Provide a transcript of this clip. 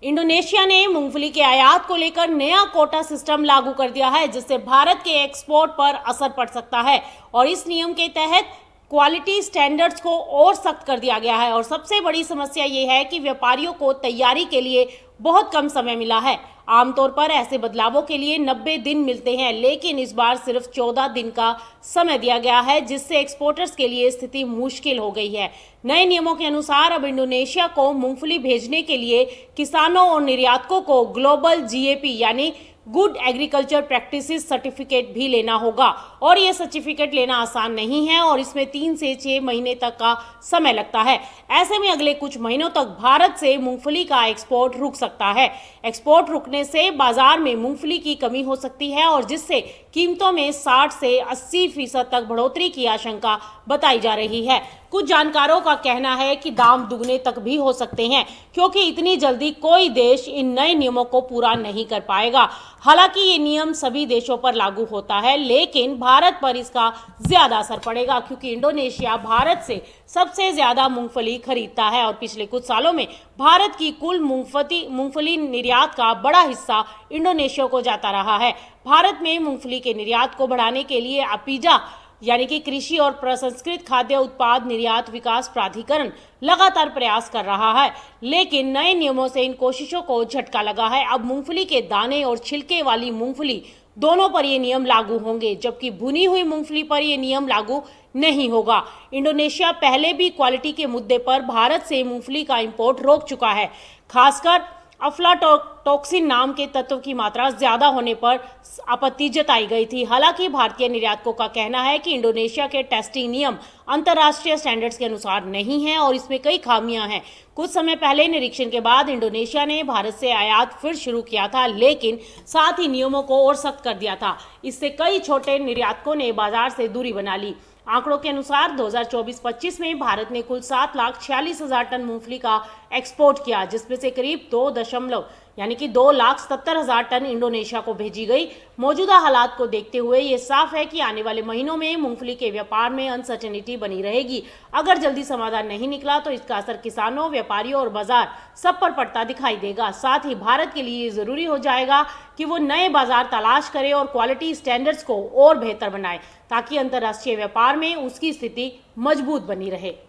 Indonesia ने मूंगफली के आयात को लेकर नया कोटा सिस्टम लागू कर दिया है, जिससे भारत के एक्सपोर्ट पर असर पड़ सकता है। और इस नियम के तहत क्वालिटी स्टैंडर्ड्स को और सख्त कर दिया गया है। और सबसे बड़ी समस्या ये है कि व्यापारियों को तैयारी के लिए बहुत कम समय मिला है। आमतौर पर ऐसे बदलावों के लिए 90 दिन मिलते हैं, लेकिन इस बार सिर्फ 14 दिन का समय दिया गया है, जिससे एक्सपोर्टर्स के लिए स्थिति मुश्किल हो गई है। नए नियमों के अनुसार अब इंडोनेशिया को मूंगफली भेजने के लिए किसानों और निर्यातकों को ग्लोबल जीएपी यानी गुड एग्रीकल्चर प्रैक्टिसेस सर्टिफिकेट भी लेना होगा। और यह सर्टिफिकेट लेना आसान नहीं है और इसमें 3 से 6 महीने तक का समय लगता है। ऐसे में अगले कुछ महीनों तक भारत से मूंगफली का एक्सपोर्ट रुक सकता है। एक्सपोर्ट रुकने से बाजार में मूंगफली की कमी हो सकती है और जिससे कीमतों में 60 से 80% तक बढ़ोतरी की आशंका बताई जा रही है। कुछ जानकारों का कहना है कि दाम दुगने तक भी हो सकते हैं, क्योंकि इतनी जल्दी कोई देश इन नए नियमों को पूरा नहीं कर पाएगा। हालांकि ये नियम सभी देशों पर लागू होता है, लेकिन भारत पर इसका ज्यादा असर पड़ेगा, क्योंकि इंडोनेशिया भारत से सबसे ज्यादा मूंगफली खरीदता है और पिछले कुछ सालों में भारत की कुल मूंगफली निर्यात का बड़ा हिस्सा इंडोनेशिया को जाता रहा है। भारत में मूंगफली के निर्यात को बढ़ाने के लिए अपीजा यानी कि कृषि और प्रसंस्कृत खाद्य उत्पाद निर्यात विकास प्राधिकरण लगातार प्रयास कर रहा है, लेकिन नए नियमों से इन कोशिशों को झटका लगा है। अब मूंगफली के दाने और छिलके वाली मूंगफली दोनों पर ये नियम लागू होंगे, जबकि भुनी हुई मूंगफली पर यह नियम लागू नहीं होगा। इंडोनेशिया पहले भी क्वालिटी के मुद्दे पर भारत से मूंगफली का इंपोर्ट रोक चुका है, खासकर अफ्लाटोक्सिन नाम के तत्व की मात्रा ज्यादा होने पर आपत्ति जताई गई थी। हालांकि भारतीय निर्यातकों का कहना है कि इंडोनेशिया के टेस्टिंग नियम अंतर्राष्ट्रीय स्टैंडर्ड्स के अनुसार नहीं हैं और इसमें कई खामियां हैं। कुछ समय पहले निरीक्षण के बाद इंडोनेशिया ने भारत से आयात फिर शुरू किया था, लेकिन साथ ही नियमों को और सख्त कर दिया था। इससे कई छोटे निर्यातकों ने बाजार से दूरी बना ली। आंकड़ों के अनुसार 2024-25 में भारत ने कुल 7,46,000 टन मूंगफली का एक्सपोर्ट किया, जिसमें से करीब 2,70,000 टन इंडोनेशिया को भेजी गई। मौजूदा हालात को देखते हुए ये साफ है कि आने वाले महीनों में मूंगफली के व्यापार में अनसर्टेनिटी बनी रहेगी। अगर जल्दी समाधान नहीं निकला तो इसका असर किसानों, व्यापारियों और बाजार सब पर पड़ता दिखाई देगा। साथ ही भारत के लिए जरूरी हो जाएगा कि वो नए बाजार तलाश करे और क्वालिटी स्टैंडर्ड्स को और बेहतर बनाए, ताकि अंतर्राष्ट्रीय व्यापार में उसकी स्थिति मजबूत बनी रहे।